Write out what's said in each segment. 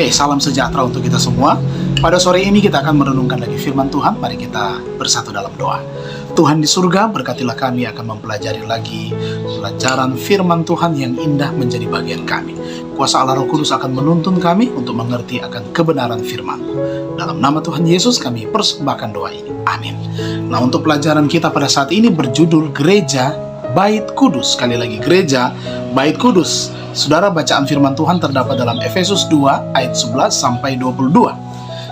Oke, salam sejahtera untuk kita semua. Pada sore ini kita akan merenungkan lagi firman Tuhan. Mari kita bersatu dalam doa. Tuhan di surga, berkatilah kami akan mempelajari lagi pelajaran firman Tuhan yang indah menjadi bagian kami. Kuasa Allah Roh Kudus akan menuntun kami untuk mengerti akan kebenaran firman-Mu. Dalam nama Tuhan Yesus kami persembahkan doa ini. Amin. Nah, untuk pelajaran kita pada saat ini berjudul Gereja Bait Kudus. Sekali lagi, Gereja Bait Kudus. Saudara, bacaan firman Tuhan terdapat dalam Efesus 2 ayat 11 sampai 22.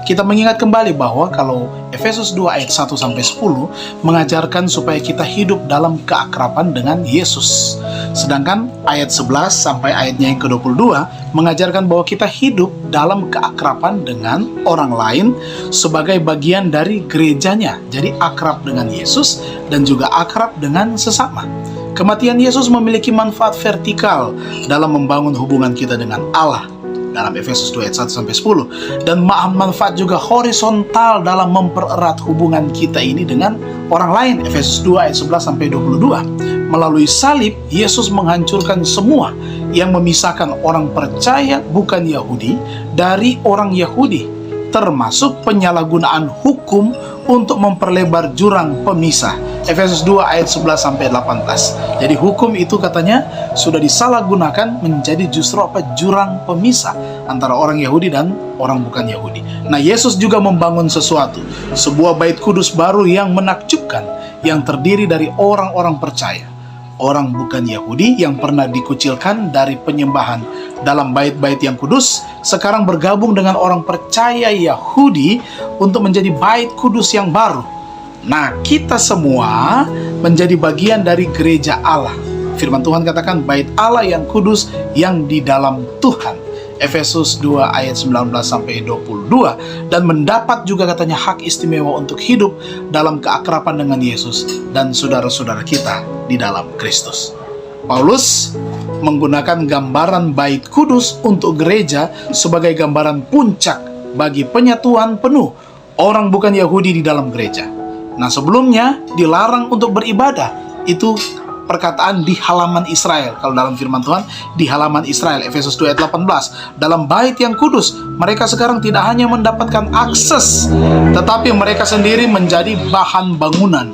Kita mengingat kembali bahwa kalau Efesus 2 ayat 1 sampai 10 mengajarkan supaya kita hidup dalam keakraban dengan Yesus. Sedangkan ayat 11 sampai ayatnya yang ke-22 mengajarkan bahwa kita hidup dalam keakraban dengan orang lain sebagai bagian dari gerejanya. Jadi akrab dengan Yesus dan juga akrab dengan sesama. Kematian Yesus memiliki manfaat vertikal dalam membangun hubungan kita dengan Allah dalam Efesus 2 ayat 1 sampai 10, dan manfaat juga horizontal dalam mempererat hubungan kita ini dengan orang lain. Efesus 2 ayat 11 sampai 22. Melalui salib, Yesus menghancurkan semua yang memisahkan orang percaya bukan Yahudi dari orang Yahudi, termasuk penyalahgunaan hukum untuk memperlebar jurang pemisah. Efesus 2 ayat 11 sampai 18. Jadi hukum itu katanya sudah disalahgunakan menjadi justru jurang pemisah antara orang Yahudi dan orang bukan Yahudi. Nah, Yesus juga membangun sesuatu, sebuah bait kudus baru yang menakjubkan, yang terdiri dari orang-orang percaya, orang bukan Yahudi yang pernah dikucilkan dari penyembahan dalam bait-bait yang kudus, sekarang bergabung dengan orang percaya Yahudi untuk menjadi bait kudus yang baru. Nah, kita semua menjadi bagian dari gereja Allah. Firman Tuhan katakan bait Allah yang kudus yang di dalam Tuhan. Efesus 2 ayat 19 sampai 22, dan mendapat juga katanya hak istimewa untuk hidup dalam keakraban dengan Yesus dan saudara-saudara kita di dalam Kristus. Paulus menggunakan gambaran bait kudus untuk gereja sebagai gambaran puncak bagi penyatuan penuh orang bukan Yahudi di dalam gereja. Nah, sebelumnya dilarang untuk beribadah. Itu perkataan di halaman Israel. Kalau dalam firman Tuhan, di halaman Israel, Efesus 2 ayat 18. Dalam bait yang kudus, mereka sekarang tidak hanya mendapatkan akses, tetapi mereka sendiri menjadi bahan bangunan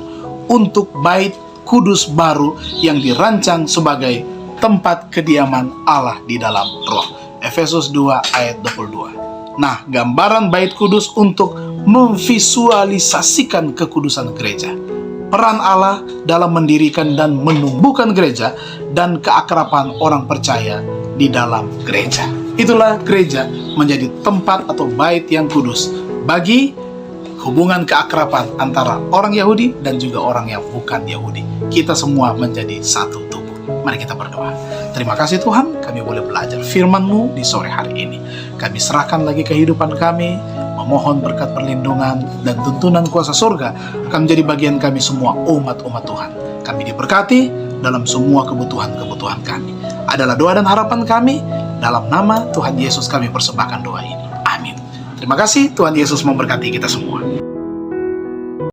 untuk bait kudus baru yang dirancang sebagai tempat kediaman Allah di dalam roh. Efesus 2 ayat 22. Nah, gambaran bait kudus untuk memvisualisasikan kekudusan gereja, peran Allah dalam mendirikan dan menumbuhkan gereja, dan keakraban orang percaya di dalam gereja. Itulah gereja menjadi tempat atau bait yang kudus bagi hubungan keakraban antara orang Yahudi dan juga orang yang bukan Yahudi. Kita semua menjadi satu tubuh. Mari kita berdoa. Terima kasih Tuhan, kami boleh belajar firman-Mu di sore hari ini. Kami serahkan lagi kehidupan kami, memohon berkat perlindungan dan tuntunan kuasa surga akan menjadi bagian kami semua umat-umat Tuhan. Kami diberkati dalam semua kebutuhan-kebutuhan kami. Adalah doa dan harapan kami, dalam nama Tuhan Yesus kami persembahkan doa ini. Amin. Terima kasih, Tuhan Yesus memberkati kita semua.